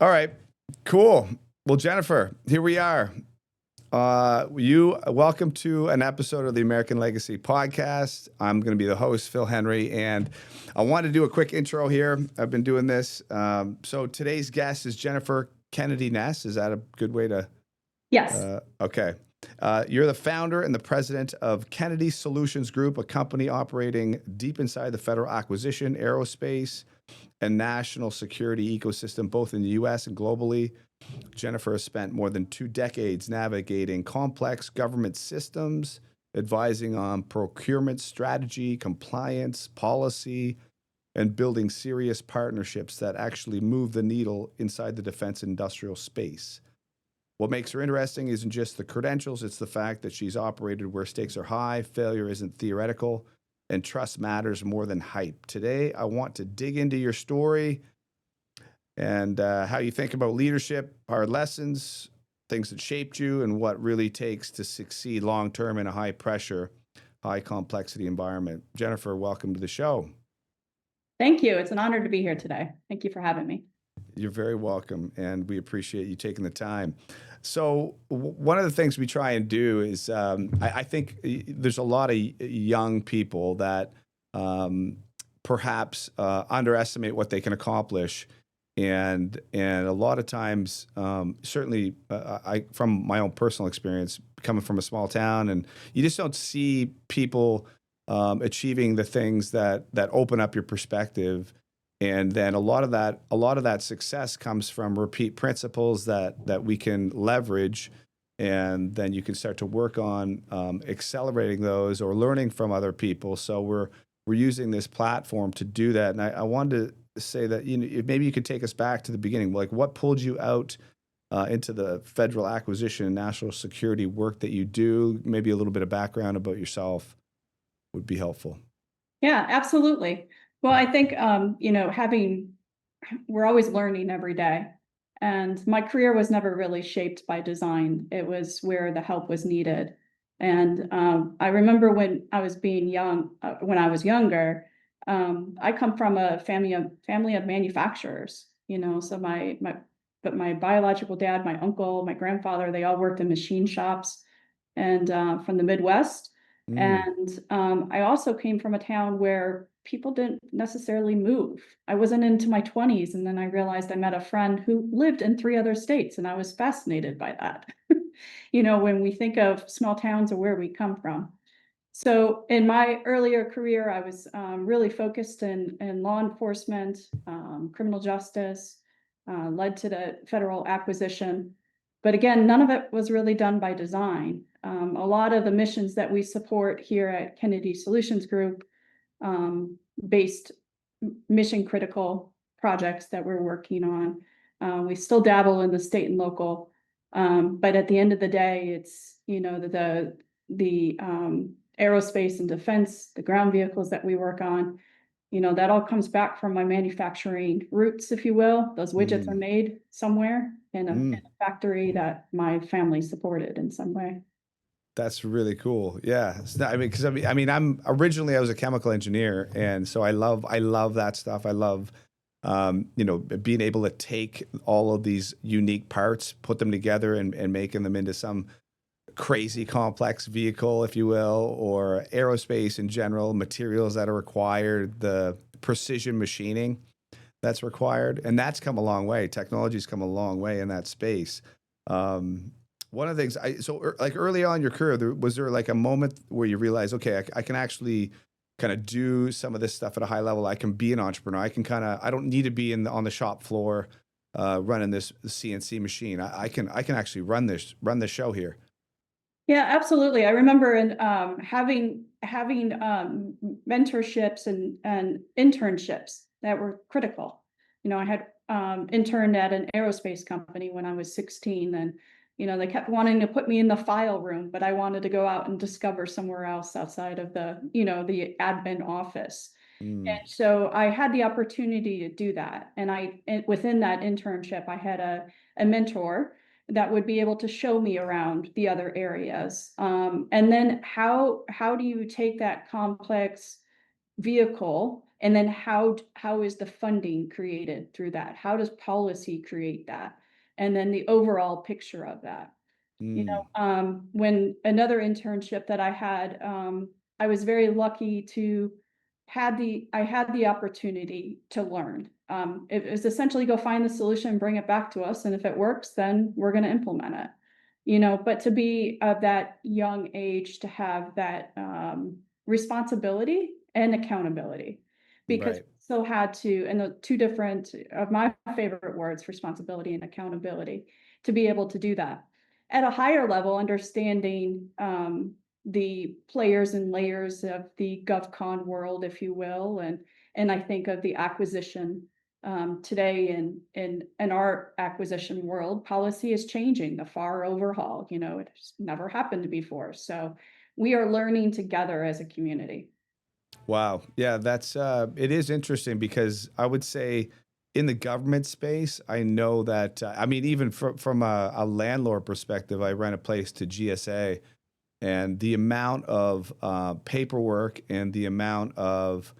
All right, cool. Well, Jennifer, here we are. Welcome to an episode of the American Legacy Podcast. I'm going to be the host, Phil Henry, and I want to do a quick intro here. I've been doing this. So today's guest is Jennifer Kennedy Ness. Is that a good way to? Yes. Okay. You're the founder and the president of Kennedy Solutions Group, a company operating deep inside the federal acquisition, aerospace, and national security ecosystem, both in the U.S. and globally. Jennifer has spent more than 2 decades navigating complex government systems, advising on procurement strategy, compliance, policy, and building serious partnerships that actually move the needle inside the defense industrial space. What makes her interesting isn't just the credentials, it's the fact that she's operated where stakes are high, failure isn't theoretical, and trust matters more than hype. Today, I want to dig into your story and how you think about leadership, hard lessons, things that shaped you, and what really takes to succeed long-term in a high-pressure, high-complexity environment. Jennifer, welcome to the show. Thank you. It's an honor to be here today. Thank you for having me. You're very welcome, and we appreciate you taking the time. So one of the things we try and do is, I think there's a lot of young people that perhaps underestimate what they can accomplish, and a lot of times, certainly, I from my own personal experience, coming from a small town, and you just don't see people achieving the things that open up your perspective. And then a lot of that success comes from repeat principles that we can leverage, and then you can start to work on accelerating those or learning from other people. So we're using this platform to do that. And I wanted to say that maybe you could take us back to the beginning, like what pulled you out into the federal acquisition and national security work that you do. Maybe a little bit of background about yourself would be helpful. Yeah, absolutely. Well, I think, we're always learning every day. And my career was never really shaped by design. It was where the help was needed. And I remember when I was when I was younger, I come from a family of manufacturers, so but my biological dad, my uncle, my grandfather, they all worked in machine shops and from the Midwest. Mm, And I also came from a town where people didn't necessarily move. I wasn't into my 20s, and then I realized I met a friend who lived in 3 other states, and I was fascinated by that. When we think of small towns or where we come from. So in my earlier career, I was really focused in law enforcement, criminal justice, led to the federal acquisition. But again, none of it was really done by design. A lot of the missions that we support here at Kennedy Solutions Group, based mission critical projects that we're working on. We still dabble in the state and local, but at the end of the day, it's the aerospace and defense, the ground vehicles that we work on. That all comes back from my manufacturing roots, if you will. Those widgets are mm, made somewhere in mm. a factory that my family supported in some way. That's really cool. Yeah. I mean, because I'm originally I was a chemical engineer, and so I love that stuff. I love, being able to take all of these unique parts, put them together, and making them into some crazy complex vehicle, if you will, or aerospace in general, materials that are required, the precision machining that's required, and that's come a long way. Technology's come a long way in that space. Um, One of the things like early on in your career, was there like a moment where you realized, okay, I can actually kind of do some of this stuff at a high level. I can be an entrepreneur. I don't need to be on the shop floor, running this CNC machine. I can actually run this show here. Yeah, absolutely. I remember having mentorships and internships that were critical. I had interned at an aerospace company when I was 16, and they kept wanting to put me in the file room, but I wanted to go out and discover somewhere else outside of the admin office. Mm, And so I had the opportunity to do that. And within that internship, I had a mentor that would be able to show me around the other areas. And then how do you take that complex vehicle And then how is the funding created through that? How does policy create that? And then the overall picture of that. Mm, When another internship that I had, I was very lucky to I had the opportunity to learn. It was essentially go find the solution and bring it back to us, and if it works, then we're gonna implement it. But to be of that young age to have that, responsibility and accountability. Because right. still had to, and the two different of my favorite words, responsibility and accountability, to be able to do that at a higher level, understanding the players and layers of the GovCon world, if you will, and I think of the acquisition today in our acquisition world, policy is changing. The FAR overhaul, it's never happened before. So we are learning together as a community. Wow. Yeah, that's it is interesting because I would say in the government space, I know that I mean even from a landlord perspective, I rent a place to GSA, and the amount of paperwork and the amount of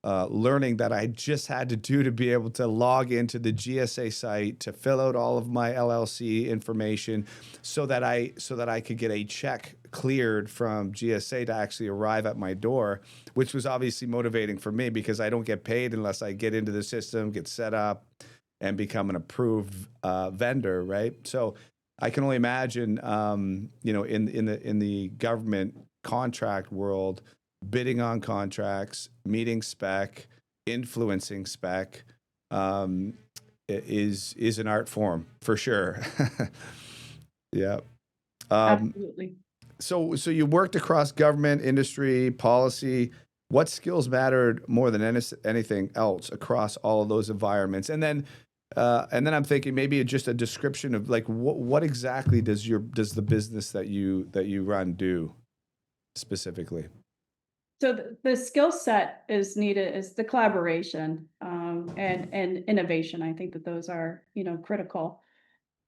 learning that I just had to do to be able to log into the GSA site to fill out all of my LLC information, so that I could get a check cleared from GSA to actually arrive at my door, which was obviously motivating for me because I don't get paid unless I get into the system, get set up, and become an approved vendor, right? So I can only imagine, in the government contract world, bidding on contracts, meeting spec, influencing spec, um, is an art form for sure. Yeah. Um, Absolutely. so you worked across government, industry, policy. What skills mattered more than anything else across all of those environments? And then I'm thinking maybe just a description of like what exactly does the business that you run do specifically? So the skill set is needed is the collaboration and innovation. I think that those are critical.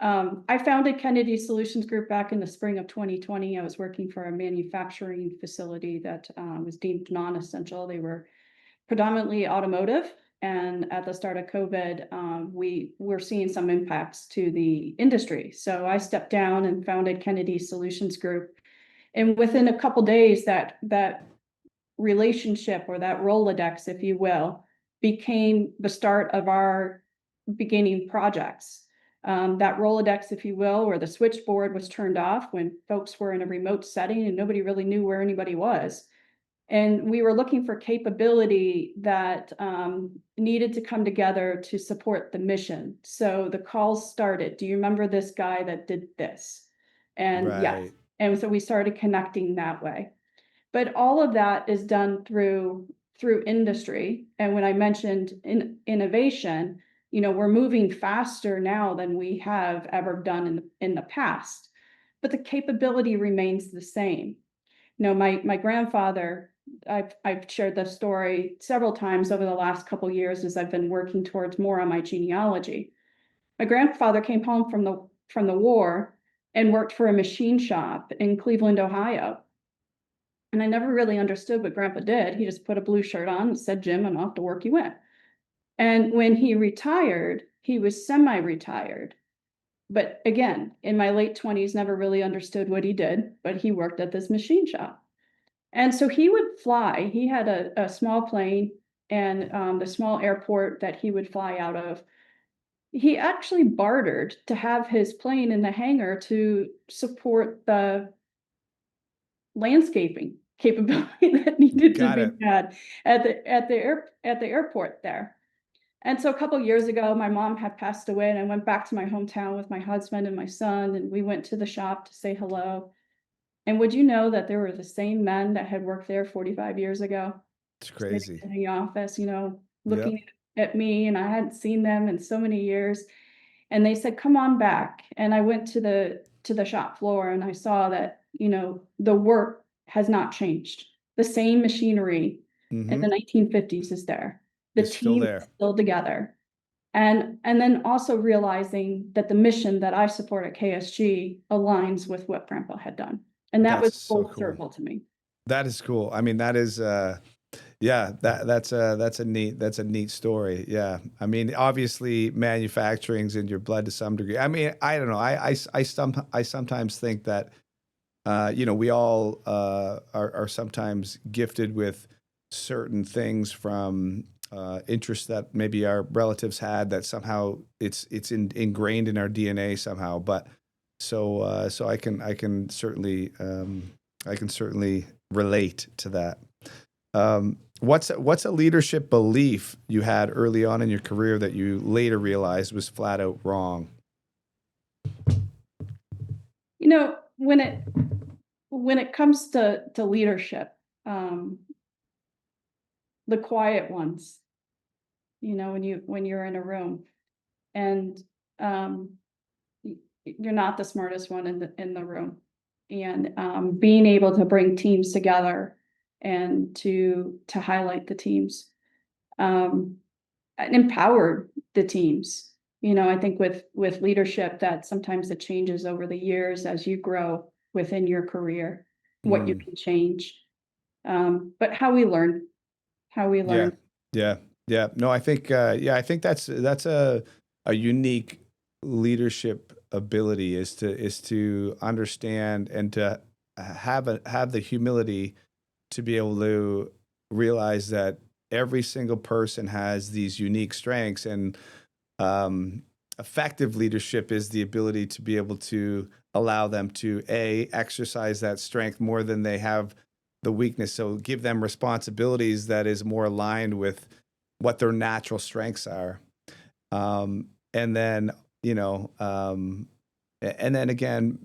I founded Kennedy Solutions Group back in the spring of 2020. I was working for a manufacturing facility that was deemed non-essential. They were predominantly automotive, and at the start of COVID, we were seeing some impacts to the industry. So I stepped down and founded Kennedy Solutions Group. And within a couple days, that relationship or that Rolodex, if you will, became the start of our beginning projects. That Rolodex, if you will, where the switchboard was turned off when folks were in a remote setting and nobody really knew where anybody was. And we were looking for capability that needed to come together to support the mission. So the calls started. Do you remember this guy that did this? And yes. Right. And so we started connecting that way. But all of that is done through industry. And when I mentioned innovation, we're moving faster now than we have ever done in the past. But the capability remains the same. My grandfather, I've shared this story several times over the last couple years as I've been working towards more on my genealogy. My grandfather came home from the war and worked for a machine shop in Cleveland, Ohio. And I never really understood what grandpa did. He just put a blue shirt on and said, Jim, and off to work he went. And when he retired, he was semi-retired. But again, in my late 20s, never really understood what he did, but he worked at this machine shop. And so he would fly. He had a small plane and the small airport that he would fly out of. He actually bartered to have his plane in the hangar to support the landscaping capability that needed to Got be it. had at the airport there. And so a couple years ago, my mom had passed away, and I went back to my hometown with my husband and my son, and we went to the shop to say hello. And would you know that there were the same men that had worked there 45 years ago, It's sitting crazy. in the office, Yep. looking at me, and I hadn't seen them in so many years. And they said, "Come on back." And I went to the shop floor and I saw that, the work has not changed. The same machinery in Mm-hmm. the 1950s is there. The It's still team is there. still together. And then also realizing that the mission that I support at KSG aligns with what grandpa had done. And that That's was so full cool. circle to me. That is cool. I mean, that is. Yeah, that's a neat story. Yeah, I mean, obviously, manufacturing's in your blood to some degree. I mean, I don't know. I sometimes think that we all are sometimes gifted with certain things from interests that maybe our relatives had that somehow ingrained in our DNA somehow. But so I can certainly relate to that. What's a leadership belief you had early on in your career that you later realized was flat out wrong? You know, when it comes to leadership, um, the quiet ones, when you're in a room and um, y- you're not the smartest one in the room, and being able to bring teams together and to highlight the teams, um, and empower the teams. I think with leadership that sometimes it changes over the years as you grow within your career, what you Mm, can change. But how we yeah, learn. yeah, yeah. No, I think I think that's a unique leadership ability is to understand and to have the humility to be able to realize that every single person has these unique strengths and um, effective leadership is the ability to be able to allow them to exercise that strength more than they have the weakness, so give them responsibilities that is more aligned with what their natural strengths are. And then and then again,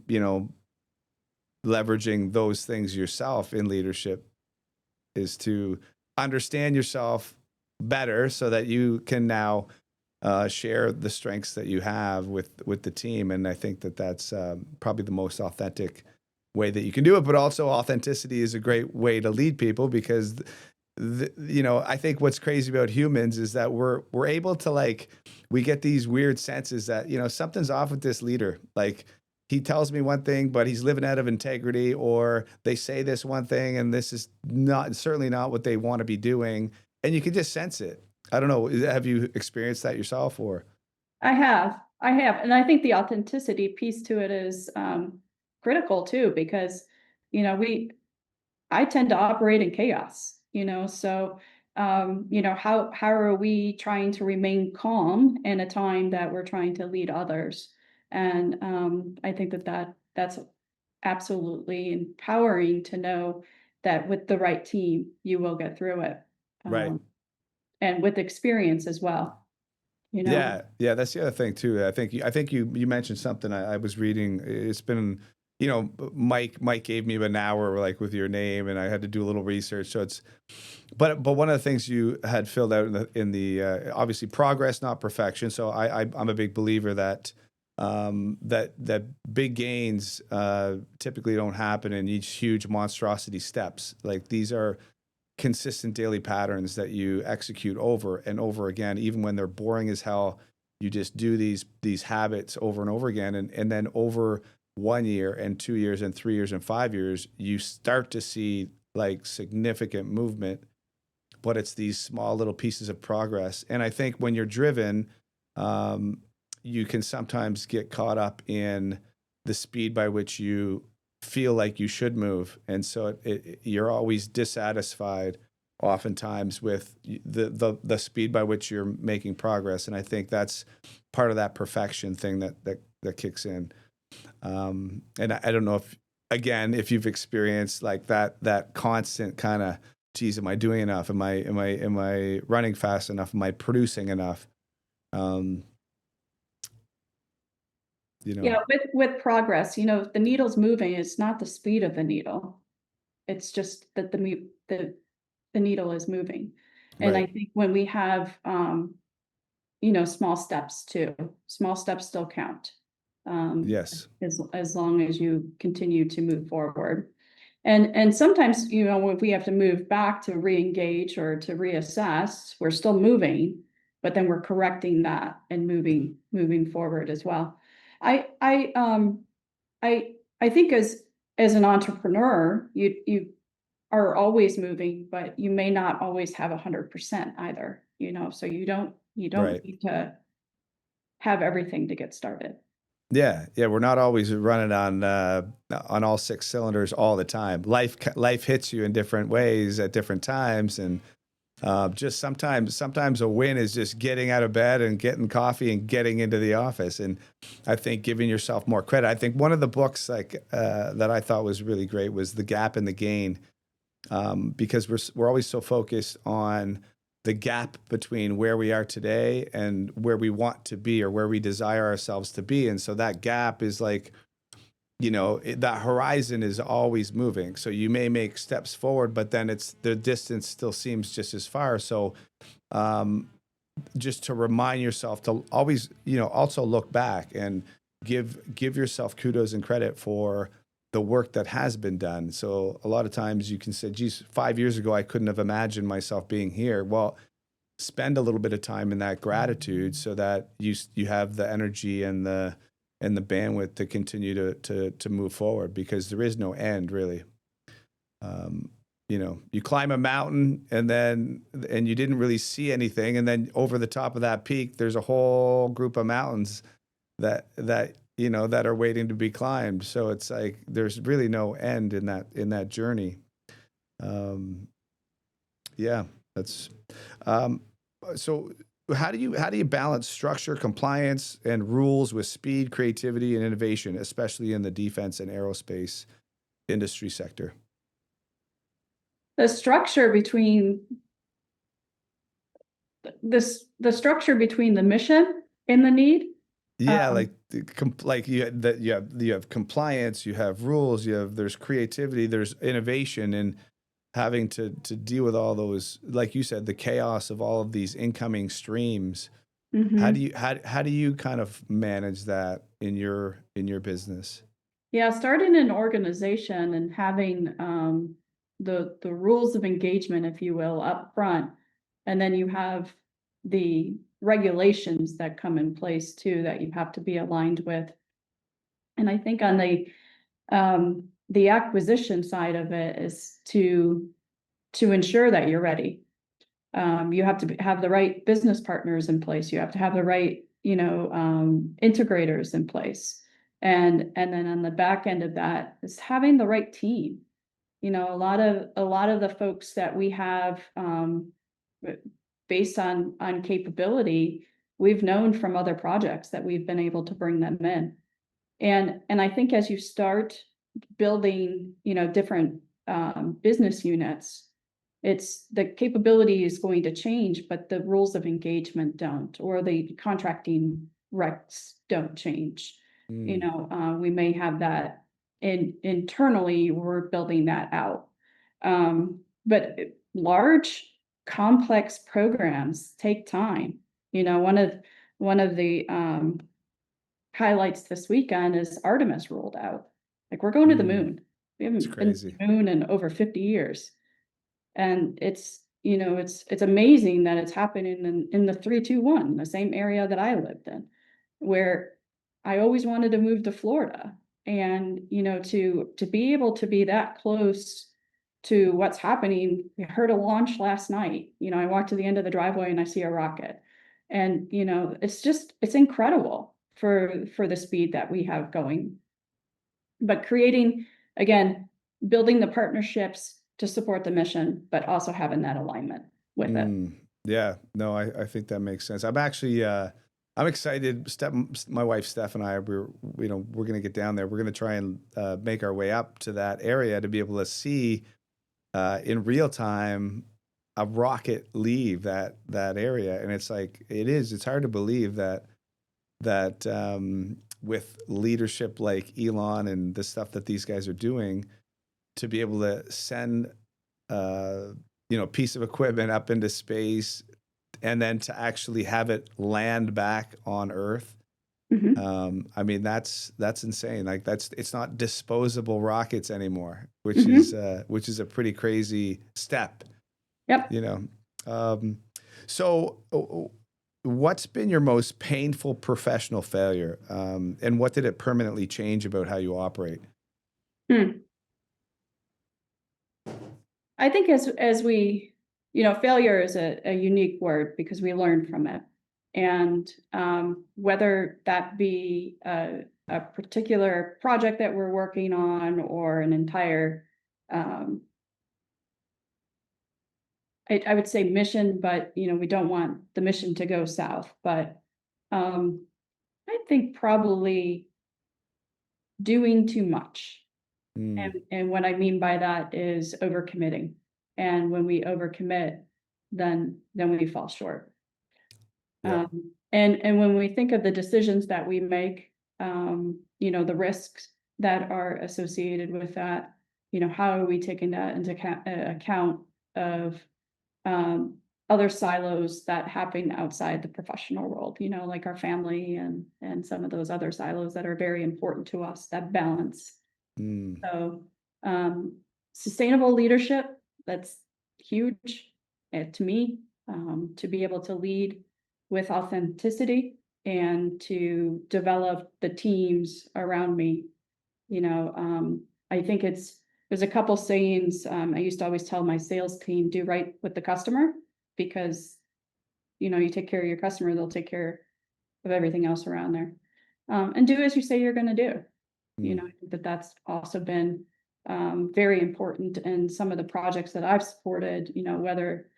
leveraging those things yourself in leadership is to understand yourself better so that you can now share the strengths that you have with the team. And I think that that's probably the most authentic way that you can do it. But also, authenticity is a great way to lead people because, I think what's crazy about humans is that we're able to we get these weird senses that something's off with this leader. Like he tells me one thing, but he's living out of integrity, or they say this one thing, and this is not certainly not what they want to be doing, and you can just sense it. I don't know. Have you experienced that yourself or? I have, and I think the authenticity piece to it is critical too, because we I tend to operate in chaos, so how are we trying to remain calm in a time that we're trying to lead others? And I think that's absolutely empowering to know that with the right team, you will get through it. Right. Um, and with experience as well, you know. Yeah, yeah, that's the other thing too. I think you mentioned something I was reading. It's been, Mike gave me an hour like with your name, and I had to do a little research. So but one of the things you had filled out in the obviously progress, not perfection. So I'm a big believer that that big gains typically don't happen in each huge monstrosity steps. Like these are consistent daily patterns that you execute over and over again, even when they're boring as hell. You just do these habits over and over again, and then over 1 year and 2 years and 3 years and 5 years, you start to see like significant movement. But it's these small little pieces of progress, and I think when you're driven, um, you can sometimes get caught up in the speed by which you feel like you should move, and so you're always dissatisfied oftentimes with the speed by which you're making progress. And I think that's part of that perfection thing that kicks in. And I don't know if you've experienced like that constant kind of, geez, am I doing enough? Am I running fast enough? Am I producing enough? Um, you Yeah, know, with progress, the needle's moving. It's not the speed of the needle. It's just that the needle is moving. And right. I think when we have small steps too, small steps still count. Um, Yes. as long as you continue to move forward. And sometimes, if we have to move back to re-engage or to reassess, we're still moving, but then we're correcting that and moving forward as well. I I I think as an entrepreneur, you are always moving, but you may not always have 100% either, so you don't Right. need to have everything to get started. Yeah, yeah, we're not always running on all 6 cylinders all the time. Life hits you in different ways at different times, and just sometimes a win is just getting out of bed and getting coffee and getting into the office. And I think giving yourself more credit. I think one of the books that I thought was really great was The Gap and the Gain, because we're always so focused on the gap between where we are today and where we want to be or where we desire ourselves to be. And so that gap is like, that horizon is always moving. So you may make steps forward, but then the distance still seems just as far. So um, just to remind yourself to always, also look back and give yourself kudos and credit for the work that has been done. So a lot of times you can say, geez, 5 years ago, I couldn't have imagined myself being here. Well, spend a little bit of time in that gratitude so that you have the energy and the bandwidth to continue to move forward, because there is no end really. Um, you climb a mountain and you didn't really see anything, and then over the top of that peak, there's a whole group of mountains that are waiting to be climbed. So it's like there's really no end in that journey. Um, yeah, that's um, so. How do you balance structure, compliance, and rules with speed, creativity, and innovation, especially in the defense and aerospace industry sector? The structure between the structure between the mission and the need. Yeah, um, like like you have compliance, you have rules, there's creativity, there's innovation, and having to deal with all those, like you said, the chaos of all of these incoming streams. mhm. How do you kind of manage that in your business? Yeah, starting an organization and having the rules of engagement, if you will, up front, and then you have the regulations that come in place too that you have to be aligned with. And I think on the acquisition side of it is to ensure that you're ready. You have to have the right business partners in place. You have to have the right, integrators in place. And then on the back end of that is having the right team. A lot of the folks that we have, based on capability, we've known from other projects that we've been able to bring them in. And I think as you start building, different business units, it's the capability is going to change, but the rules of engagement don't, or the contracting recs don't change. Mm, We may have that internally, we're building that out. But large, complex programs take time. One of the highlights this weekend is Artemis rolled out. Like, we're going to the mm, moon. We it's haven't been to crazy. the moon in over 50 years. And it's amazing that it's happening in the 321, the same area that I lived in, where I always wanted to move to Florida. And, to be able to be that close to what's happening. I heard a launch last night. I walked to the end of the driveway and I see a rocket. And, it's incredible for the speed that we have going. But creating, again, building the partnerships to support the mission, but also having that alignment with it. Mm, yeah, no, I think that makes sense. I'm actually I'm excited. My wife Steph and I, we're going to get down there. We're going to try and make our way up to that area to be able to see in real time a rocket leave that area. And it's like it's hard to believe that with leadership like Elon and the stuff that these guys are doing, to be able to send uh, piece of equipment up into space and then to actually have it land back on Earth. Mhm. I mean, that's insane. Like it's not disposable rockets anymore, Mhm. which is a pretty crazy step, Yep. you know. Um, so, what's been your most painful professional failure, and what did it permanently change about how you operate? Hmm. I think as we, failure is a unique word because we learn from it. And whether that be a particular project that we're working on or an entire, I would say mission, but we don't want the mission to go south. But I think probably doing too much. Mm, And what I mean by that is overcommitting. And when we overcommit, then we fall short. yep. And when we think of the decisions that we make, the risks that are associated with that, how are we taking that into account of other silos that happen outside the professional world, like our family and some of those other silos that are very important to us, that balance. Mm, So, sustainable leadership, that's huge to me, to be able to lead with authenticity and to develop the teams around me. I think there's a couple sayings, I used to always tell my sales team, do right with the customer, because, you take care of your customer, they'll take care of everything else around there. And do as you say you're gonna do. mm. I think that that's also been very important in some of the projects that I've supported, whether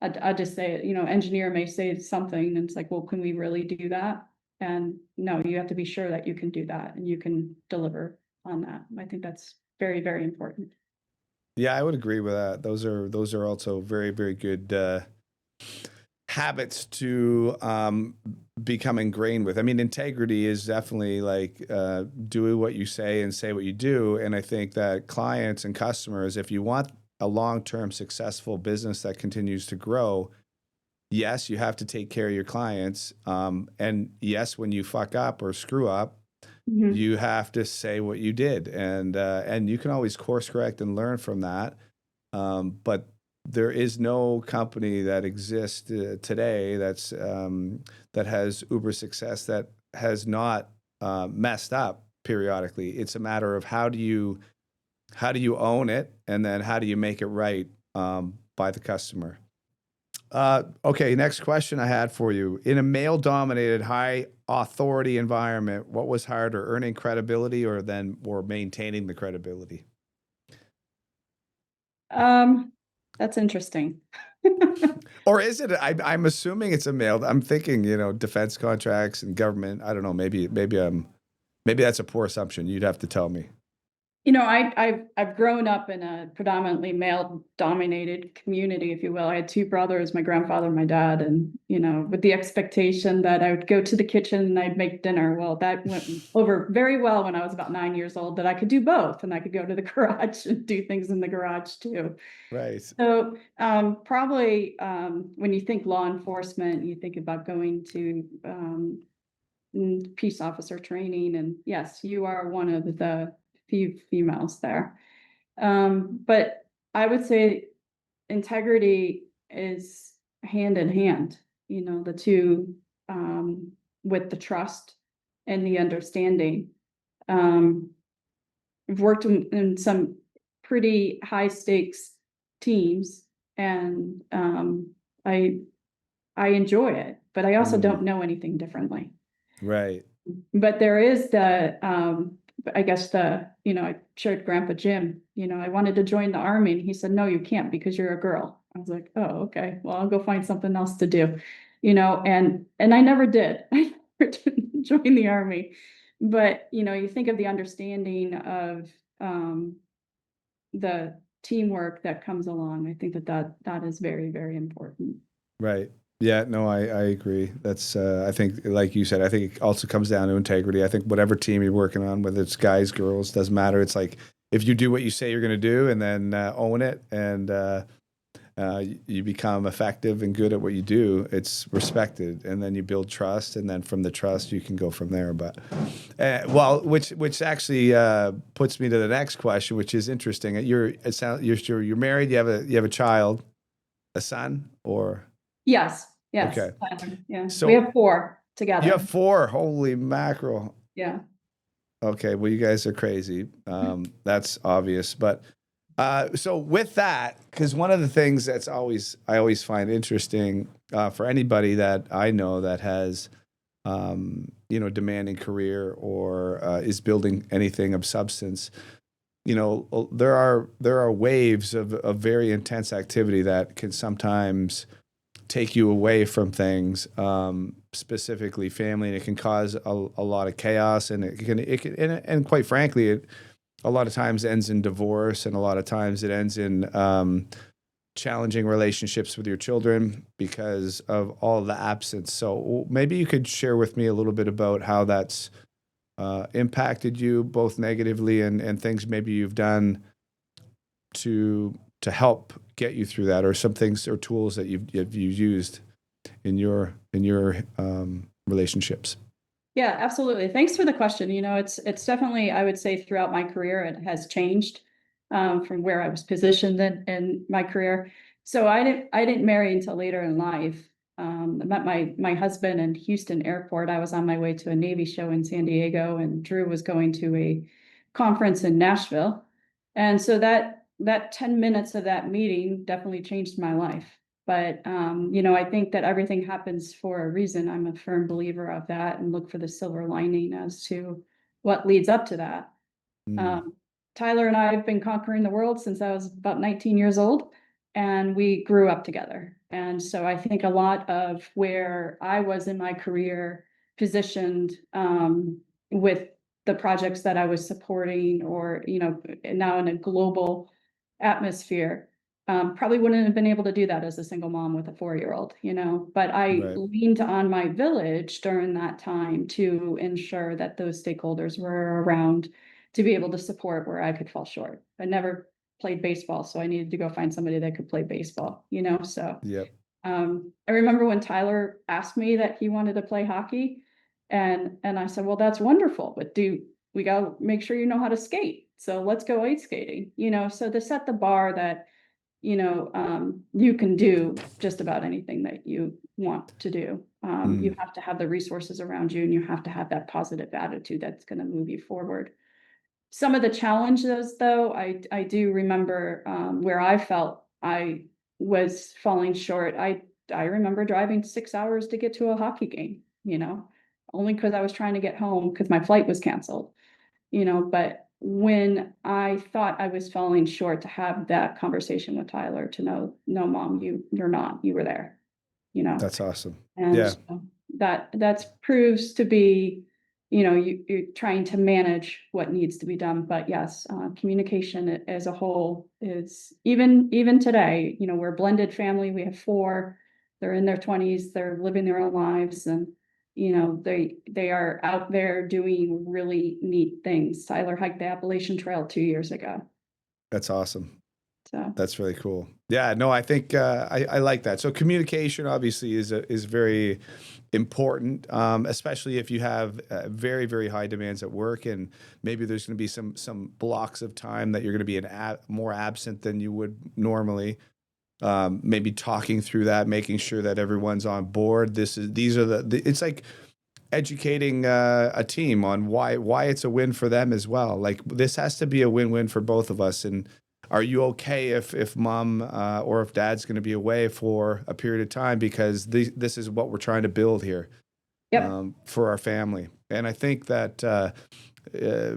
I just say, engineer may say something and it's like, well, can we really do that? And no, you have to be sure that you can do that and you can deliver on that. I think that's very, very important. Yeah, I would agree with that. Those are also very, very good habits to become ingrained with. I mean, integrity is definitely like do what you say and say what you do. And I think that clients and customers, if you want a long-term successful business that continues to grow, yes, you have to take care of your clients. And yes, when you fuck up or screw up, Mhm. you have to say what you did, and you can always course correct and learn from that. But there is no company that exists today that has uber success that has not messed up periodically. It's a matter of how do you own it, and then how do you make it right by the customer. Okay, next question I had for you. In a male-dominated, high authority environment, what was harder, earning credibility or maintaining the credibility? Um, that's interesting. Or is it? I'm assuming it's a male. I'm thinking, defense contracts and government. I don't know. Maybe that's a poor assumption. You'd have to tell me. I've grown up in a predominantly male-dominated community, if you will. I had two brothers, my grandfather and my dad, and, with the expectation that I would go to the kitchen and I'd make dinner. Well, that went over very well when I was about 9 years old, that I could do both, and I could go to the garage and do things in the garage too. Right. So, probably, when you think law enforcement, you think about going to, peace officer training, and yes, you are one of the few females there. But I would say integrity is hand in hand, the two, with the trust and the understanding. Um, I've worked in some pretty high stakes teams, and I enjoy it, but I also Mm, don't know anything differently. right. But there is I guess I showed Grandpa Jim, I wanted to join the army, and he said, no, you can't because you're a girl. I was like, oh, okay, well, I'll go find something else to do, and I never did. I never did join the army. But, you think of the understanding of, the teamwork that comes along. I think that is very, very important. Right. Yeah, no, I agree. That's I think, like you said, I think it also comes down to integrity. I think whatever team you're working on, whether it's guys, girls, doesn't matter. It's like if you do what you say you're going to do and then own it, and you become effective and good at what you do, it's respected, and then you build trust, and then from the trust you can go from there. But well, which actually puts me to the next question, which is interesting. You're married. You have a child, a son, or Yes, okay. yeah, we So have four you have together. four. Holy mackerel. Yeah. Okay, well, you guys are crazy. That's obvious, but So with that, because one of the things I always find interesting for anybody that I know that has demanding career or is building anything of substance, there are waves of very intense activity that can sometimes take you away from things, specifically family, and it can cause a lot of chaos, and it can and quite frankly, it a lot of times ends in divorce, and a lot of times it ends in challenging relationships with your children because of all the absence. So maybe you could share with me a little bit about how that's impacted you both negatively and things maybe you've done to help get you through that, or some things or tools that you've used in your relationships. Yeah, absolutely. Thanks for the question. It's definitely, I would say, throughout my career, it has changed from where I was positioned in my career. So I didn't marry until later in life. I met my husband in Houston Airport. I was on my way to a Navy show in San Diego, and Drew was going to a conference in Nashville. And so that 10 minutes of that meeting definitely changed my life. But I think that everything happens for a reason. I'm a firm believer of that, and look for the silver lining as to what leads up to that. Mm, Um, Tyler and I have been conquering the world since I was about 19 years old, and we grew up together. And so I think a lot of where I was in my career positioned with the projects that I was supporting, or, now in a global atmosphere, probably wouldn't have been able to do that as a single mom with a 4-year-old, but I right. leaned on my village during that time to ensure that those stakeholders were around to be able to support where I could fall short. I never played baseball, so I needed to go find somebody that could play baseball, so Yep. I remember when Tyler asked me that he wanted to play hockey, and I said, well, that's wonderful, but we gotta make sure you know how to skate. So let's go ice skating, so to set the bar that, you can do just about anything that you want to do. You Mm, have to have the resources around you, and you have to have that positive attitude that's gonna move you forward. Some of the challenges, though, I do remember, where I felt I was falling short. I remember driving 6 hours to get to a hockey game, only because I was trying to get home because my flight was canceled, but when I thought I was falling short, to have that conversation with Tyler, to know, "No, mom, you're not, you were there," you know? that's awesome. And Yeah, so that proves to be, you're trying to manage what needs to be done. But yes, communication as a whole is, even today, we're a blended family. We have four. They're in their 20s. They're living their own lives, and they are out there doing really neat things. Tyler hiked the Appalachian Trail 2 years ago. that's awesome. So That's really cool. Yeah, no, I think I like that. So communication obviously is very important, especially if you have very, very high demands at work, and maybe there's going to be some blocks of time that you're going to be more absent than you would normally. Maybe talking through that, making sure that everyone's on board. These are it's like educating a team on why it's a win for them as well. Like, this has to be a win-win for both of us. And are you okay if mom or if dad's going to be away for a period of time, because this is what we're trying to build here yep. for our family. And I think that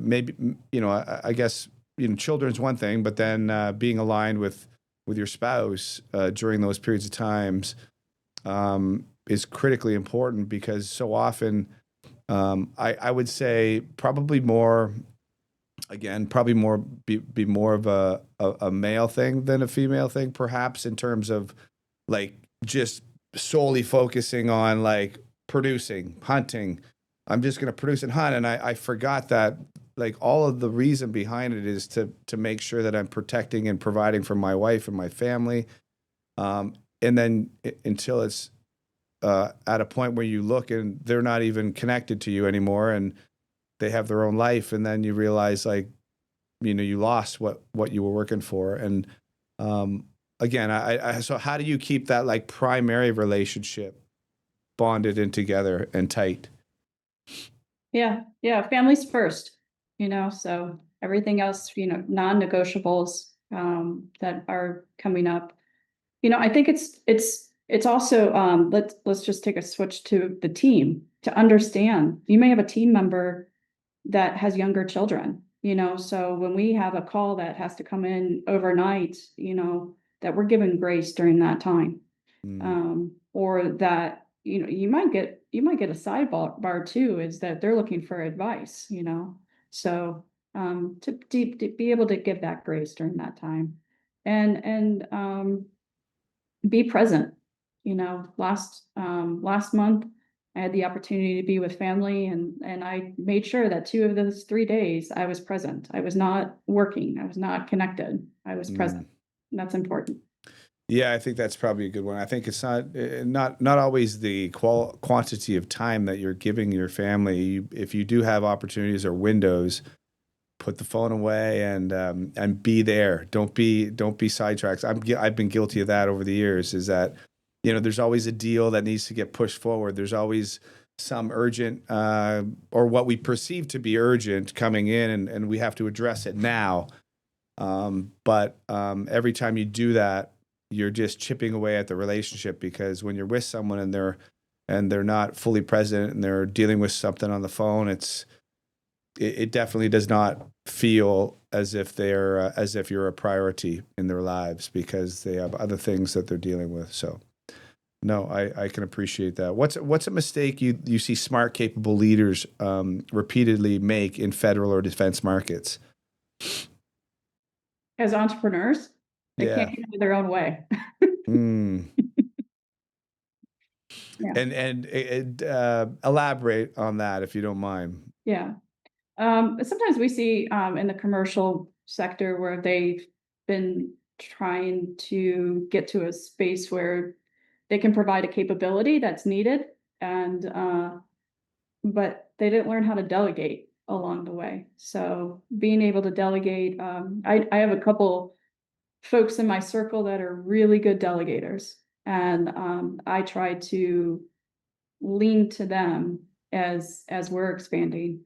maybe I guess children's one thing, but then being aligned with your spouse during those periods of times is critically important, because so often I would say probably more, again, probably more be more of a male thing than a female thing, perhaps, in terms of like just solely focusing on like producing, hunting. I'm just going to produce and hunt. And I forgot that like all of the reason behind it is to make sure that I'm protecting and providing for my wife and my family. And then until it's at a point where you look and they're not even connected to you anymore, and they have their own life, and then you realize like you lost what you were working for. And um, again, so how do you keep that like primary relationship bonded and together and tight? Yeah, families first, so everything else, non-negotiables. that are coming up. I think it's also, let's just take a switch to the team to understand. You may have a team member that has younger children, so when we have a call that has to come in overnight, that we're given grace during that time. Mm, Or that, you might get a sidebar bar too, is that they're looking for advice, so, to be able to give that grace during that time. And be present. Last month, I had the opportunity to be with family, and I made sure that 2 of those 3 days I was present. I was not working, I was not connected, I was mm. present. And that's important. Yeah, I think that's probably a good one. I think it's not always the quantity of time that you're giving your family. If you do have opportunities or windows, put the phone away and be there. Don't be sidetracked. I've been guilty of that over the years. Is that there's always a deal that needs to get pushed forward. There's always some urgent or what we perceive to be urgent coming in, and we have to address it now. But every time you do that, you're just chipping away at the relationship, because when you're with someone and they're not fully present and they're dealing with something on the phone, it definitely does not feel as if you're a priority in their lives, because they have other things that they're dealing with. So no, I can appreciate that. What's a mistake you see smart, capable leaders repeatedly make in federal or defense markets? As entrepreneurs, they can't Yeah. get out of their own way. Mm. Yeah, And elaborate on that if you don't mind. yeah. But sometimes we see, in the commercial sector where they've been trying to get to a space where they can provide a capability that's needed, and, but they didn't learn how to delegate along the way. So being able to delegate, I have a couple folks in my circle that are really good delegators, and, I try to lean to them as we're expanding,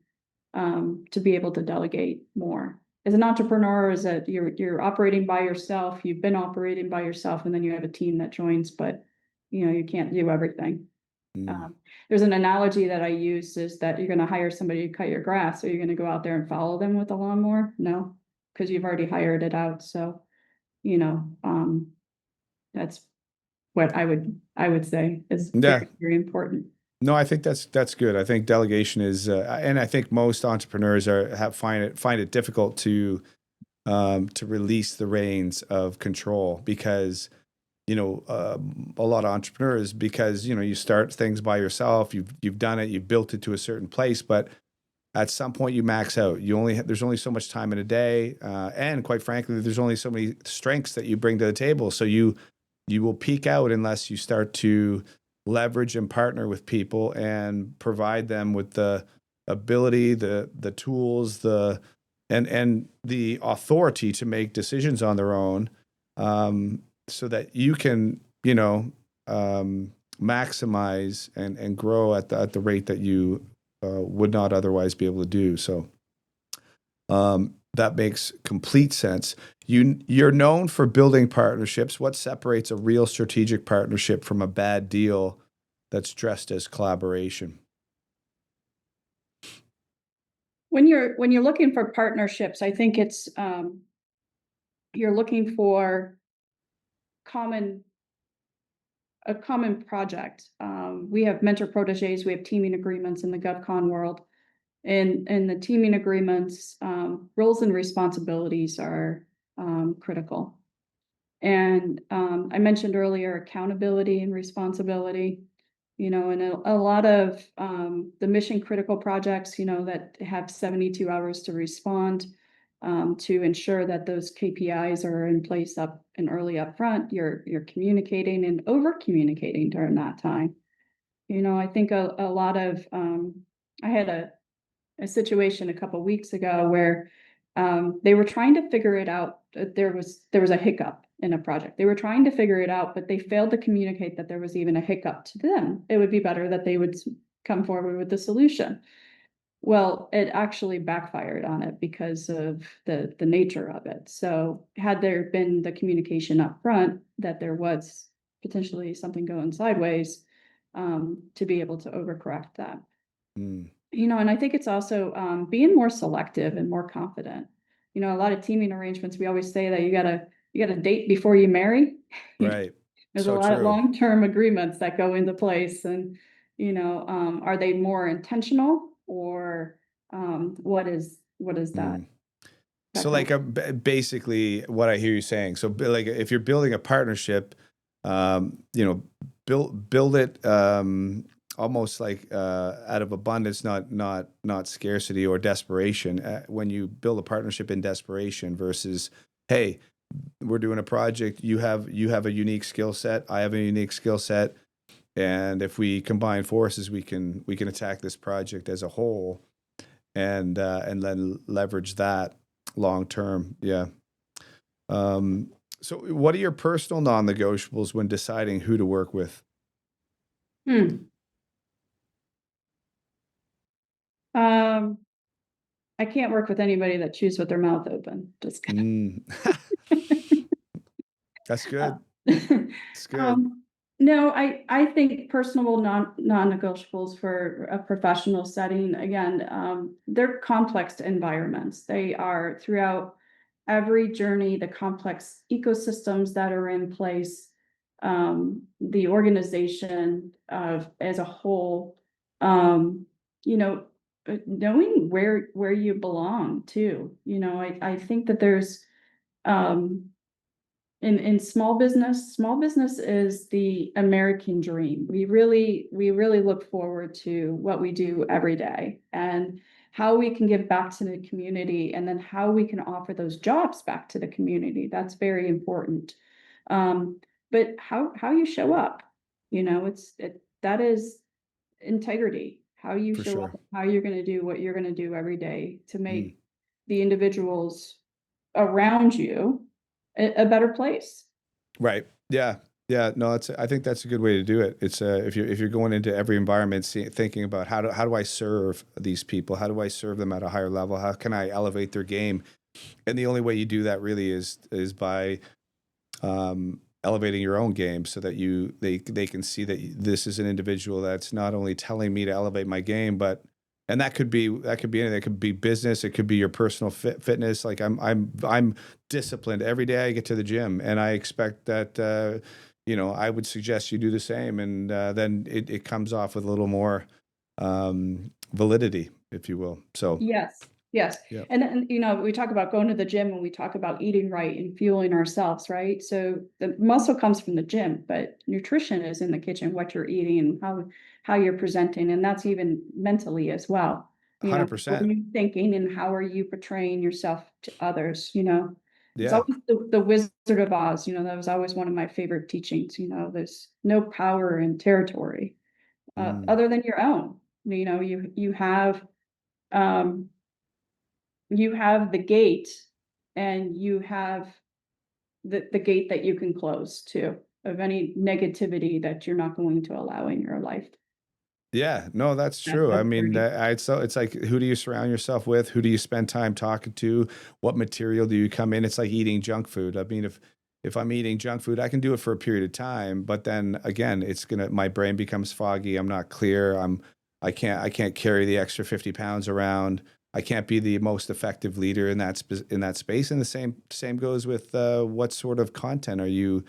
to be able to delegate more. As an entrepreneur, is that you're operating by yourself, you've been operating by yourself, and then you have a team that joins, but you can't do everything. Mm. Um, there's an analogy that I use, is that you're gonna hire somebody to cut your grass. Are you gonna go out there and follow them with a lawnmower? No, because you've already hired it out. So, that's what I would say is Yeah. very, very important. No, I think that's good. I think delegation is, and I think most entrepreneurs find it difficult to release the reins of control, because a lot of entrepreneurs, because you start things by yourself, you've done it, you've built it to a certain place, but at some point you max out. There's only so much time in a day, and quite frankly, there's only so many strengths that you bring to the table. So you will peak out unless you start to leverage and partner with people and provide them with the ability, the tools, and the authority to make decisions on their own, so that you can maximize and grow at the rate that you would not otherwise be able to do. So that makes complete sense. You're known for building partnerships. What separates a real strategic partnership from a bad deal that's dressed as collaboration? When you're looking for partnerships, I think it's, you're looking for common a common project. We have mentor proteges, we have teaming agreements in the GovCon world. And in the teaming agreements, roles and responsibilities are, critical. And, I mentioned earlier accountability and responsibility, and a lot of, the mission critical projects, that have 72 hours to respond, to ensure that those KPIs are in place up and early upfront, you're communicating and over communicating during that time. I think a lot of, I had a situation a couple weeks ago where, they were trying to figure it out. There was a hiccup in a project. They were trying to figure it out, but they failed to communicate that there was even a hiccup to them. It would be better that they would come forward with the solution. Well, it actually backfired on it because of the nature of it. So had there been the communication up front that there was potentially something going sideways, to be able to overcorrect that. Mm, And I think it's also, being more selective and more confident. A lot of teaming arrangements, we always say that you gotta date before you marry. right. There's a So lot of true. long-term agreements that go into place and, are they more intentional or, what is that Mm. So kind like of. basically what I hear you saying. So like if you're building a partnership, you know, build it almost like out of abundance, not scarcity or desperation. When you build a partnership in desperation versus, hey, we're doing a project. You have a unique skill set. I have a unique skill set, and if we combine forces, we can attack this project as a whole, and then leverage that long term. Yeah. Um, so, what are your personal non-negotiables when deciding who to work with? Hmm. Um, I can't work with anybody that chews with their mouth open. Just Mm. That's Uh, good. That's good. Um, no, I think personal non-negotiables for a professional setting, again, they're complex environments. They are throughout every journey, the complex ecosystems that are in place, the organization of as a whole, um, you know, knowing where you belong too. I think that there's, um, in small business is the American dream. We really look forward to what we do every day and how we can give back to the community and then how we can offer those jobs back to the community. That's very important. Um, but how you show up, that is integrity. How you For show sure. up, how you're gonna do what you're gonna do every day to Mm. make the individuals around you a better place. Right. Yeah. Yeah. No, I think that's a good way to do it. It's if you're going into every environment, thinking about how do I serve these people? How do I serve them at a higher level? How can I elevate their game? And the only way you do that really is by elevating your own game, so that they can see that this is an individual that's not only telling me to elevate my game, but and that could be anything. It could be business. It could be your personal fitness. Like I'm disciplined every day. I get to the gym, and I expect that I would suggest you do the same, and then it comes off with a little more validity, if you will. So Yes, yes. yeah, And we talk about going to the gym and we talk about eating right and fueling ourselves, right? So the muscle comes from the gym, but nutrition is in the kitchen, what you're eating and how you're presenting, and that's even mentally as well. hundred What are percent. you thinking and how are you portraying yourself to others, It's Yeah. always the Wizard of Oz, that was always one of my favorite teachings, there's no power in territory, Mm. other than your own. Um, you have the gate and you have the gate that you can close too of any negativity that you're not going to allow in your life. Yeah, no, that's true. I That's mean, free. it's like, who do you surround yourself with? Who do you spend time talking to? What material do you come in? It's like eating junk food. I mean, if I'm eating junk food, I can do it for a period of time, but then again, my brain becomes foggy. I'm not clear. I can't carry the extra 50 pounds around. I can't be the most effective leader in that space. And the same goes with what sort of content are you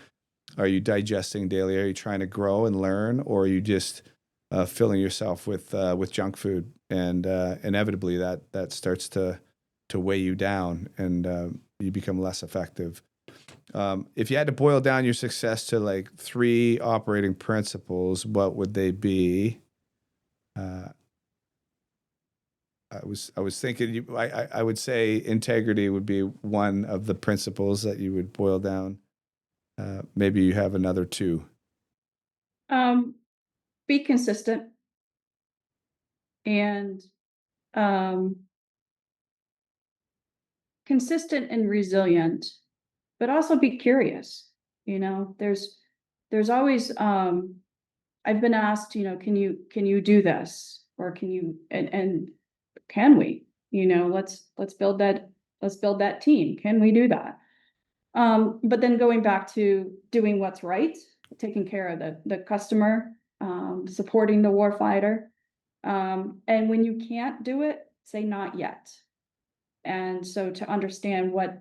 digesting daily? Are you trying to grow and learn, or are you just filling yourself with junk food? And inevitably, that starts to weigh you down, and you become less effective. If you had to boil down your success to like three operating principles, what would they be? Uh, I was thinking I would say integrity would be one of the principles that you would boil down. Maybe you have another two. Um, be consistent and um, consistent and resilient, but also be curious. There's always I've been asked, can you do this or can you and can we? Let's build that team. Can we do that? But then going back to doing what's right, taking care of the customer, supporting the warfighter. And when you can't do it, say not yet. And so to understand what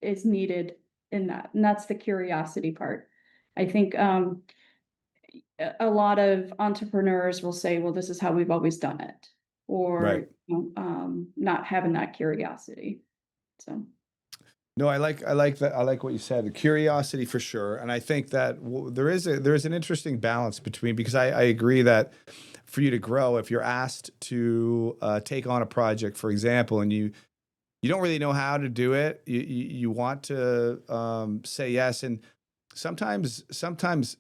is needed in that, and that's the curiosity part. I think a lot of entrepreneurs will say, well, this is how we've always done it, Right. or not having that curiosity. So No, I like that. I like what you said. The curiosity for sure, and I think that there is an interesting balance between, because I agree that for you to grow, if you're asked to take on a project, for example, and you don't really know how to do it, you want to say yes, and sometimes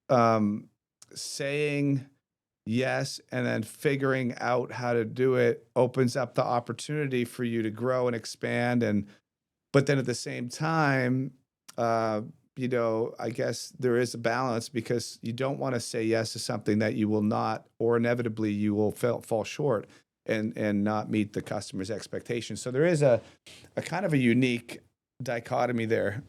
um, saying yes and then figuring out how to do it opens up the opportunity for you to grow and expand. And but then at the same time, uh, I guess there is a balance, because you don't want to say yes to something that you will not, or inevitably you will fall short and not meet the customer's expectations. So there is a kind of a unique dichotomy there.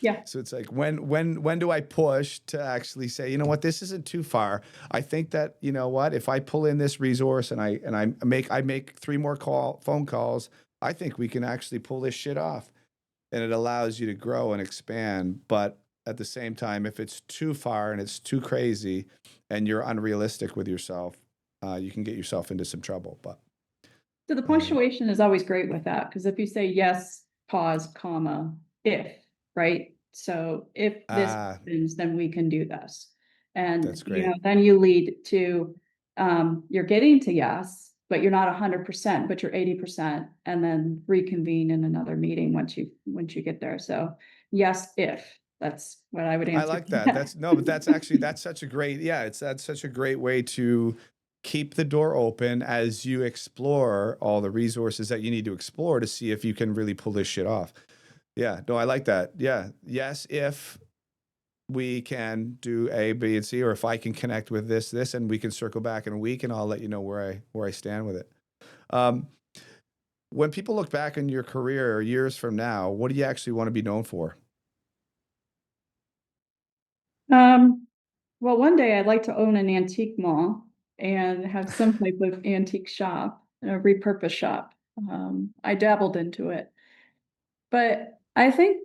yeah. So it's like, when do I push to actually say, you know what, this isn't too far. I think that, you know what, if I pull in this resource and I make three more phone calls, I think we can actually pull this shit off, and it allows you to grow and expand. But at the same time, if it's too far and it's too crazy and you're unrealistic with yourself, you can get yourself into some trouble. But So the um, punctuation is always great with that, because if you say yes, pause, comma, if, right? So if this ah, happens, then we can do this. And, that's great. then you lead to, you're getting to yes, but you're not 100%, but you're 80%, and then reconvene in another meeting once you get there. So yes, if, that's what I would I answer like to that. that. That's no, but that's such a great, yeah, that's such a great way to keep the door open as you explore all the resources that you need to explore to see if you can really pull this shit off. Yeah, no, I like that. Yeah. Yes, if we can do A, B, and C, or if I can connect with this, and we can circle back in a week, and I'll let you know where I stand with it. Um, when people look back on your career years from now, what do you actually want to be known for? Um, Well, one day I'd like to own an antique mall and have some type of antique shop, a repurposed shop. I dabbled into it, but I think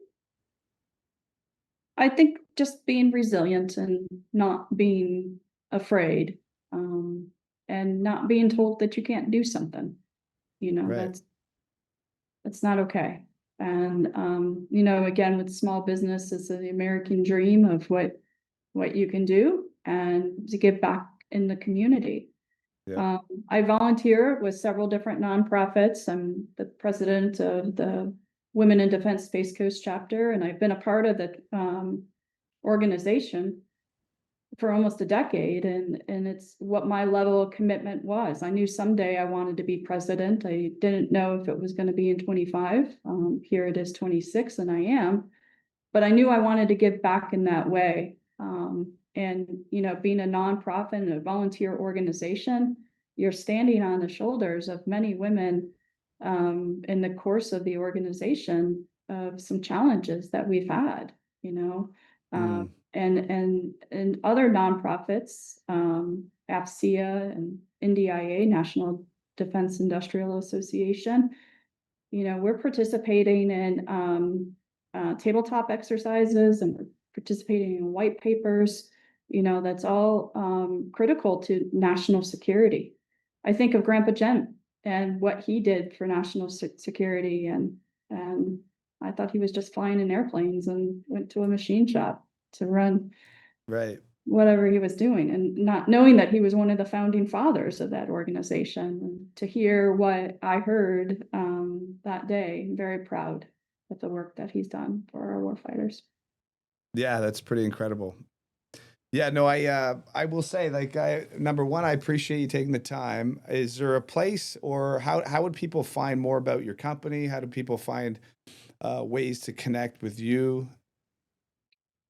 just being resilient and not being afraid, and not being told that you can't do something, Right. that's not okay. And again, with small business, it's the American dream of what you can do and to give back in the community. Yeah. Um, I volunteer with several different nonprofits. I'm the president of the Women in Defense Space Coast chapter, and I've been a part of the organization for almost a decade. And it's what my level of commitment was. I knew someday I wanted to be president. I didn't know if it was going to be in 25. Here it is 26, and I am. But I knew I wanted to give back in that way. And being a nonprofit and a volunteer organization, you're standing on the shoulders of many women in the course of the organization of some challenges that we've had, you know. Mm, And other nonprofits, AFCEA and NDIA, National Defense Industrial Association, we're participating in tabletop exercises, and we're participating in white papers. That's all critical to national security. I think of Grandpa Jem and what he did for national security, and I thought he was just flying in airplanes and went to a machine shop to run right. whatever he was doing, and not knowing that he was one of the founding fathers of that organization. And to hear what I heard that day, I'm very proud of the work that he's done for our warfighters. Yeah, that's pretty incredible. Yeah, no, I will say, like, number one, I appreciate you taking the time. Is there a place, or how would people find more about your company? How do people find ways to connect with you?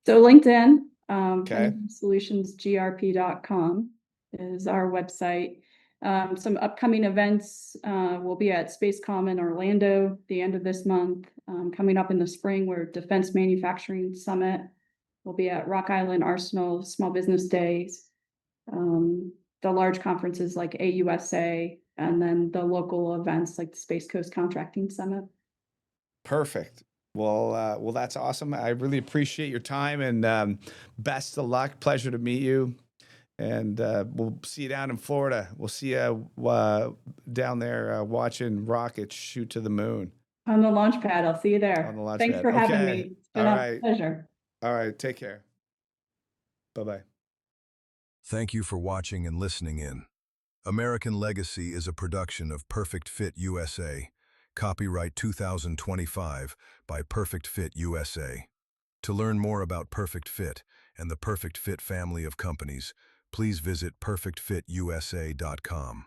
So LinkedIn, Okay. PenningtonSolutionsGRP.com is our website. Some upcoming events, will be at Space in Orlando, the end of this month. Coming up in the spring, we're Defense Manufacturing Summit. We'll be at Rock Island Arsenal Small Business Days. The large conferences like AUSA, and then the local events like the Space Coast Contracting Summit. Perfect. Well, that's awesome. I really appreciate your time, and best of luck. Pleasure to meet you. And we'll see you down in Florida. We'll see you down there watching rockets shoot to the moon On the launch pad, I'll see you on the there. launch Thanks pad. for having Okay. me. It's been All a right. pleasure. All right. Take care. Bye-bye. Thank you for watching and listening in. American Legacy is a production of Perfect Fit USA. Copyright 2025 by Perfect Fit USA. To learn more about Perfect Fit and the Perfect Fit family of companies, please visit perfectfitusa.com.